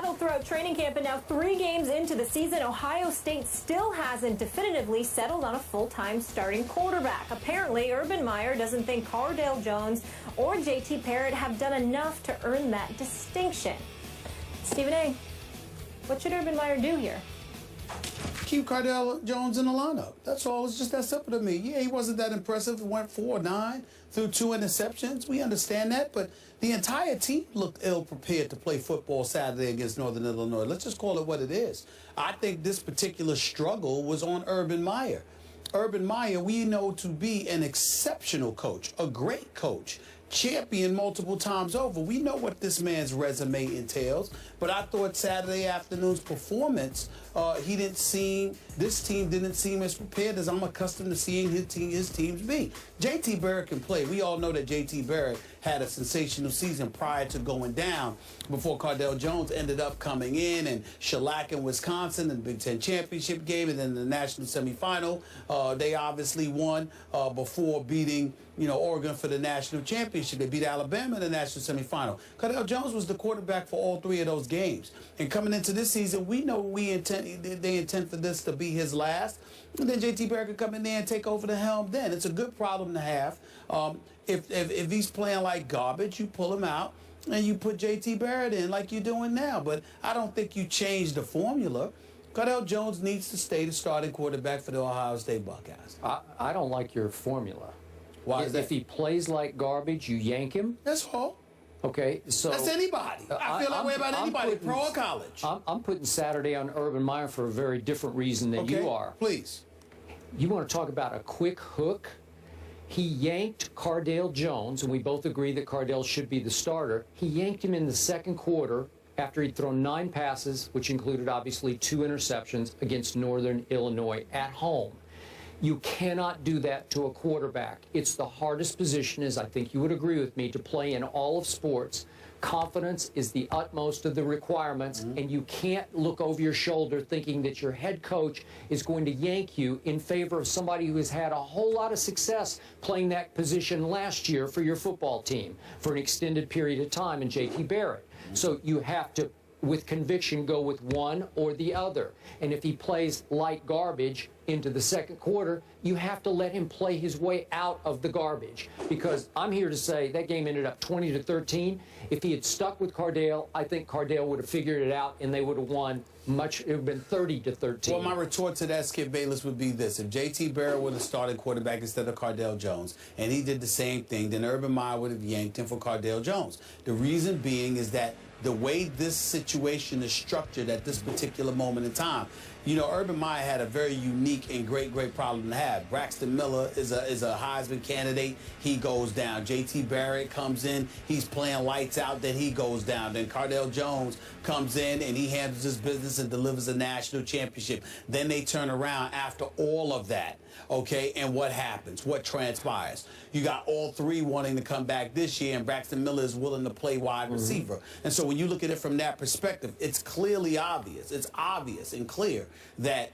battle throughout training camp, and now 3 games into the season, Ohio State still hasn't definitively settled on a full-time starting quarterback. Apparently, Urban Meyer doesn't think Cardale Jones or JT Barrett have done enough to earn that distinction. Stephen A., what should Urban Meyer do here? Keep Cardale Jones in the lineup. That's all. It's just that simple to me. Yeah, he wasn't that impressive. He went 4-9 through 2 interceptions. We understand that, but the entire team looked ill-prepared to play football Saturday against Northern Illinois. Let's just call it what it is. I think this particular struggle was on Urban Meyer. Urban Meyer, we know to be an exceptional coach, a great coach, champion multiple times over. We know what this man's resume entails, but I thought Saturday afternoon's performance, this team didn't seem as prepared as I'm accustomed to seeing his teams be. JT Barrett can play. We all know that JT Barrett had a sensational season prior to going down before Cardale Jones ended up coming in and shellacking Wisconsin in the Big Ten championship game, and then the national semifinal. They obviously won before beating Oregon for the national championship. They beat Alabama in the national semifinal. Cardale Jones was the quarterback for all 3 of those games. And coming into this season, we know they intend for this to be his last. And then JT Barrett could come in there and take over the helm then. It's a good problem to have. If he's playing like garbage, you pull him out and you put JT Barrett in like you're doing now. But I don't think you change the formula. Cardale Jones needs to stay the starting quarterback for the Ohio State Buckeyes. I don't like your formula. Why is that? If he plays like garbage, you yank him. That's all. Okay, so that's anybody. I feel that way about anybody, pro or college. I'm putting Saturday on Urban Meyer for a very different reason than you are. Please. You want to talk about a quick hook? He yanked Cardale Jones, and we both agree that Cardale should be the starter. He yanked him in the second quarter after he'd thrown 9 passes, which included obviously 2 interceptions against Northern Illinois at home. You cannot do that to a quarterback. It's the hardest position, as I think you would agree with me, to play in all of sports. Confidence is the utmost of the requirements, and you can't look over your shoulder thinking that your head coach is going to yank you in favor of somebody who has had a whole lot of success playing that position last year for your football team for an extended period of time in JT Barrett. So you have to, with conviction, go with one or the other. And if he plays like garbage into the second quarter, you have to let him play his way out of the garbage. Because I'm here to say that game ended up 20-13. If he had stuck with Cardale, I think Cardale would have figured it out and they would have won much. It would have been 30-13. Well, my retort to that, Skip Bayless, would be this. If JT Barrett would have started quarterback instead of Cardale Jones, and he did the same thing, then Urban Meyer would have yanked him for Cardale Jones. The reason being is that the way this situation is structured at this particular moment in time, Urban Meyer had a very unique and great problem to have. Braxton Miller is a Heisman candidate. He goes down. JT Barrett comes in. He's playing lights out. Then he goes down. Then Cardale Jones comes in and he handles his business and delivers a national championship. Then they turn around after all of that. Okay, and what happens? What transpires? You got all 3 wanting to come back this year, and Braxton Miller is willing to play wide receiver. And so when you look at it from that perspective, it's clearly obvious. It's obvious and clear that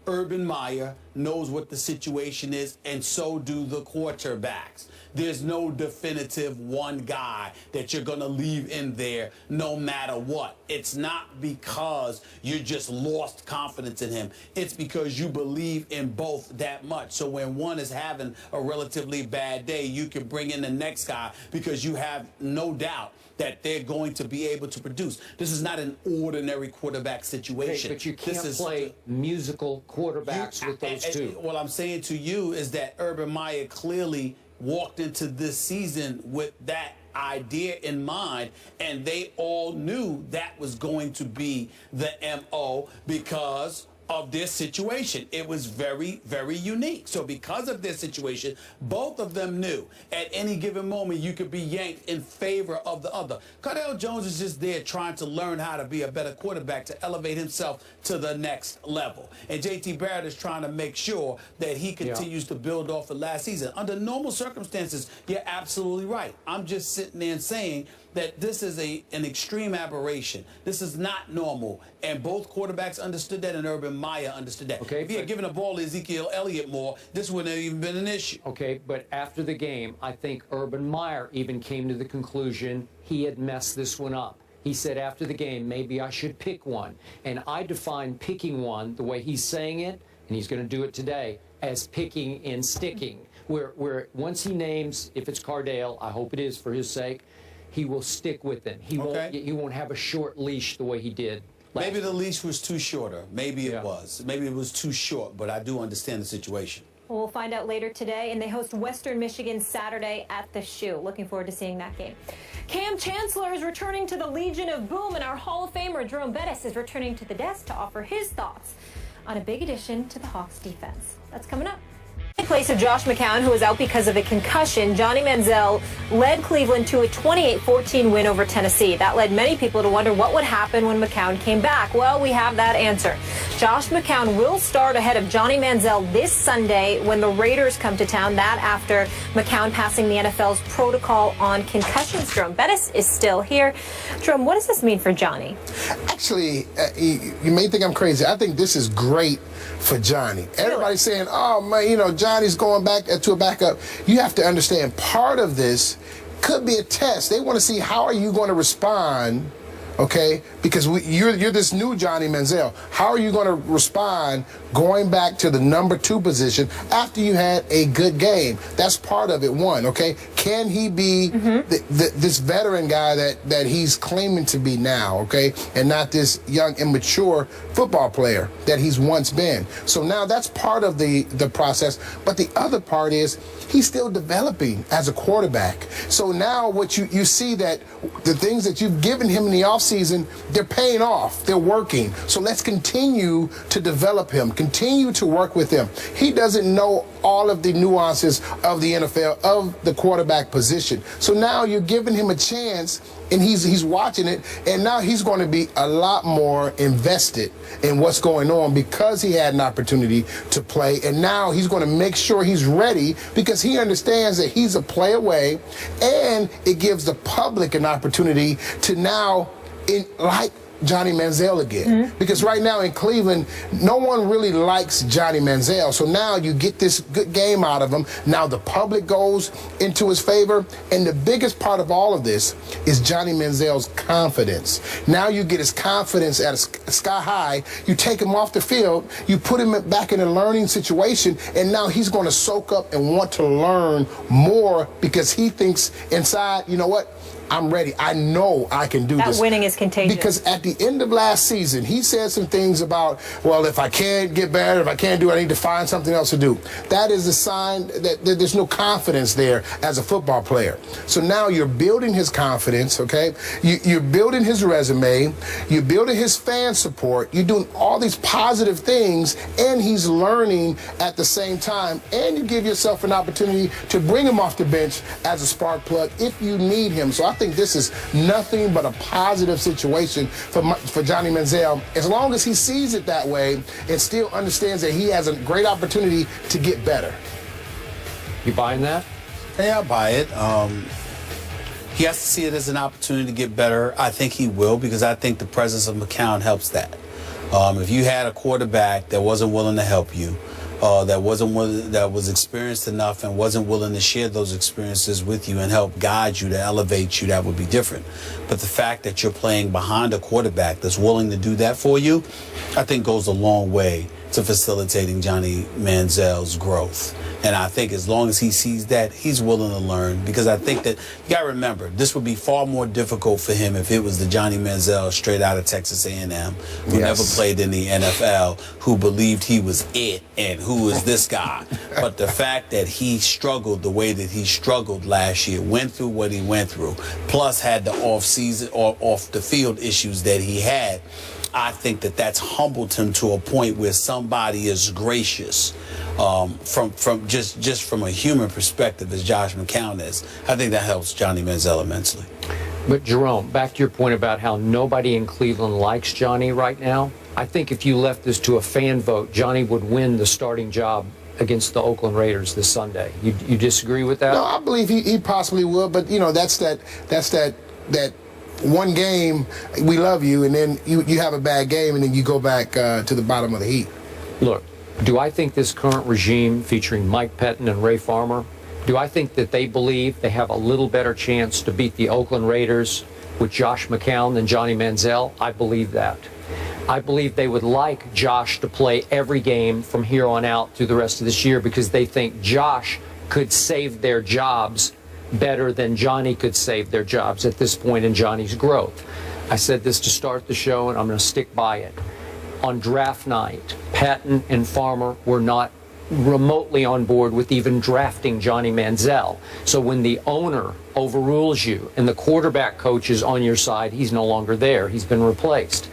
Urban Meyer knows what the situation is, and so do the quarterbacks. There's no definitive one guy that you're going to leave in there no matter what. It's not because you just lost confidence in him. It's because you believe in both that much. So when one is having a relatively bad day, you can bring in the next guy because you have no doubt that they're going to be able to produce. This is not an ordinary quarterback situation. Okay, but you can't play musical quarterbacks with those two. What I'm saying to you is that Urban Meyer clearly walked into this season with that idea in mind, and they all knew that was going to be the MO because of their situation. It was very, very unique. So because of their situation, both of them knew at any given moment you could be yanked in favor of the other. Cardale Jones is just there trying to learn how to be a better quarterback to elevate himself to the next level. And JT Barrett is trying to make sure that he continues to build off of last season. Under normal circumstances, you're absolutely right. I'm just sitting there and saying that this is an extreme aberration. This is not normal. And both quarterbacks understood that, and Urban Meyer understood that. Okay, if he had given the ball to Ezekiel Elliott more, this wouldn't have even been an issue. Okay, but after the game, I think Urban Meyer even came to the conclusion he had messed this one up. He said after the game, maybe I should pick one. And I define picking one the way he's saying it, and he's going to do it today, as picking and sticking. Where once he names, if it's Cardale, I hope it is for his sake, he will stick with it. He won't have a short leash the way he did. Maybe the leash was too shorter. Maybe it was. Maybe it was too short, but I do understand the situation. Well, we'll find out later today, and they host Western Michigan Saturday at the Shoe. Looking forward to seeing that game. Cam Chancellor is returning to the Legion of Boom, and our Hall of Famer Jerome Bettis is returning to the desk to offer his thoughts on a big addition to the Hawks defense. That's coming up. In place of Josh McCown, who was out because of a concussion, Johnny Manziel led Cleveland to a 28-14 win over Tennessee. That led many people to wonder what would happen when McCown came back. Well, we have that answer. Josh McCown will start ahead of Johnny Manziel this Sunday when the Raiders come to town. That after McCown passing the NFL's protocol on concussions. Jerome Bettis is still here. Jerome, what does this mean for Johnny? Actually, you may think I'm crazy. I think this is great for Johnny. Everybody's saying, oh, man, you know, Johnny's going back to a backup. You have to understand part of this could be a test. They want to see how are you going to respond, okay, because you're this new Johnny Manziel. How are you going to respond going back to the number 2 position after you had a good game? That's part of it, one, okay? Can he be this veteran guy that he's claiming to be now, okay, and not this young, immature football player that he's once been? So now that's part of the process, but the other part is he's still developing as a quarterback. So now what you see that the things that you've given him in the offseason, they're paying off. They're working. So let's continue to develop him, continue to work with him. He doesn't know all of the nuances of the NFL, of the quarterback position. So now you're giving him a chance, and he's watching it, and now he's going to be a lot more invested in what's going on because he had an opportunity to play, and now he's going to make sure he's ready because he understands that he's a play away, and it gives the public an opportunity to now, like Johnny Manziel again. Because right now in Cleveland, no one really likes Johnny Manziel. So now you get this good game out of him. Now the public goes into his favor. And the biggest part of all of this is Johnny Manziel's confidence. Now you get his confidence at a sky high. You take him off the field. You put him back in a learning situation. And now he's going to soak up and want to learn more because he thinks inside, you know what? I'm ready. I know I can do this. That winning is contagious. Because at the end of last season, he said some things about, well, if I can't get better, if I can't do it, I need to find something else to do. That is a sign that there's no confidence there as a football player. So now you're building his confidence, okay? You're building his resume. You're building his fan support. You're doing all these positive things, and he's learning at the same time. And you give yourself an opportunity to bring him off the bench as a spark plug if you need him. So I think this is nothing but a positive situation for Johnny Manziel, as long as he sees it that way and still understands that he has a great opportunity to get better. You buying that? Yeah, I buy it. He has to see it as an opportunity to get better. I think he will, because I think the presence of McCown helps that. If you had a quarterback that wasn't willing to help you, that was experienced enough and wasn't willing to share those experiences with you and help guide you to elevate you, that would be different. But the fact that you're playing behind a quarterback that's willing to do that for you, I think goes a long way to facilitating Johnny Manziel's growth. And I think as long as he sees that, he's willing to learn, because I think that you got to remember, this would be far more difficult for him if it was the Johnny Manziel straight out of Texas A&M, who never played in the NFL, who believed he was it and who was this guy. But the fact that he struggled the way that he struggled last year, went through what he went through, plus had the off-season or off-the-field issues that he had, I think that that's humbled him to a point where somebody is gracious from just from a human perspective, as Josh McCown is. I think that helps Johnny Manziel immensely. But Jerome, back to your point about how nobody in Cleveland likes Johnny right now. I think if you left this to a fan vote, Johnny would win the starting job against the Oakland Raiders this Sunday. You disagree with that? No, I believe he possibly would, but you know, that's that one game, we love you, and then you have a bad game, and then you go back to the bottom of the heap. Look, do I think this current regime featuring Mike Pettin and Ray Farmer, do I think that they believe they have a little better chance to beat the Oakland Raiders with Josh McCown than Johnny Manziel? I believe that. I believe they would like Josh to play every game from here on out through the rest of this year because they think Josh could save their jobs better than Johnny could save their jobs at this point in Johnny's growth. I said this to start the show, and I'm going to stick by it. On draft night, Patton and Farmer were not remotely on board with even drafting Johnny Manziel. So when the owner overrules you and the quarterback coach is on your side, he's no longer there. He's been replaced.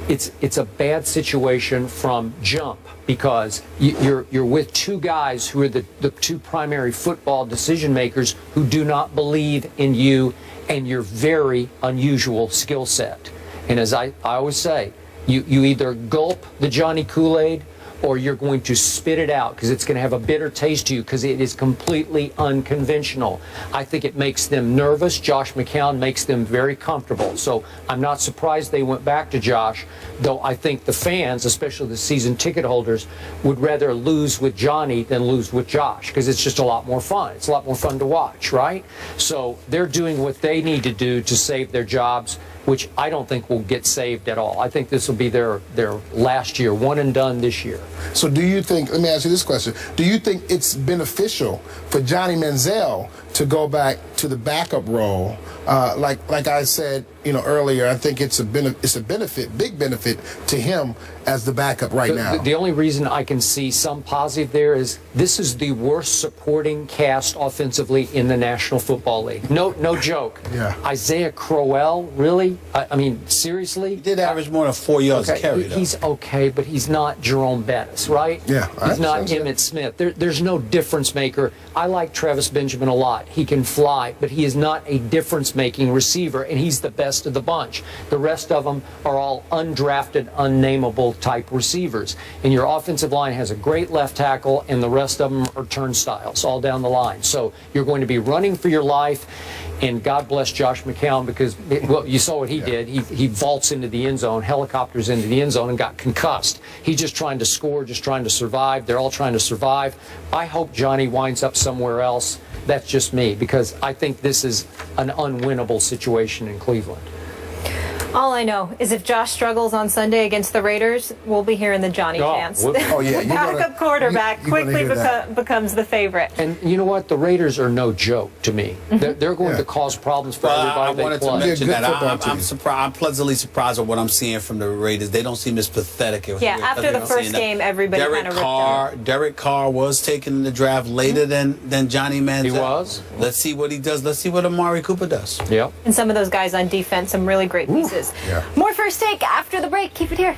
It's a bad situation from jump because you're with two guys who are the two primary football decision makers who do not believe in you and your very unusual skill set. And as I always say, you either gulp the Johnny Kool-Aid or you're going to spit it out because it's going to have a bitter taste to you because it is completely unconventional. I think it makes them nervous. Josh McCown makes them very comfortable. So I'm not surprised they went back to Josh, though I think the fans, especially the season ticket holders, would rather lose with Johnny than lose with Josh because it's just a lot more fun. It's a lot more fun to watch, right? So they're doing what they need to do to save their jobs, which I don't think will get saved at all. I think this will be their last year, one and done this year. So do you think, let me ask you this question, do you think it's beneficial for Johnny Manziel to go back to the backup role? Like I said, earlier, I think it's a benefit, big benefit to him as the backup right now. The only reason I can see some positive there is this is the worst supporting cast offensively in the National Football League. No joke. Yeah. Isaiah Crowell, really? I mean, seriously? He did average more than 4 yards a carry, though. He's okay, but he's not Jerome Bettis, right? Yeah. He's not Emmitt Smith. There's no difference maker. I like Travis Benjamin a lot. He can fly, but he is not a difference-making receiver, and he's the best of the bunch. The rest of them are all undrafted, unnameable type receivers. And your offensive line has a great left tackle, and the rest of them are turnstiles all down the line. So you're going to be running for your life, and God bless Josh McCown because, well, you saw what he did. He vaults into the end zone, helicopters into the end zone, and got concussed. He's just trying to score, just trying to survive. They're all trying to survive. I hope Johnny winds up somewhere else. That's just me, because I think this is an unwinnable situation in Cleveland. All I know is if Josh struggles on Sunday against the Raiders, we'll be hearing the Johnny chants. Oh, yeah. The backup quarterback quickly becomes the favorite. And you know what? The Raiders are no joke to me. They're going to cause problems for everybody I they wanted play. to mention that. I'm surprised. I'm pleasantly surprised at what I'm seeing from the Raiders. They don't seem as pathetic as after the first game, everybody kind of ripped him. Derek Carr was taken in the draft later than Johnny Manziel. He was. Let's see what he does. Let's see what Amari Cooper does. Yep. And some of those guys on defense, some really great pieces. Yeah. More First Take after the break. Keep it here.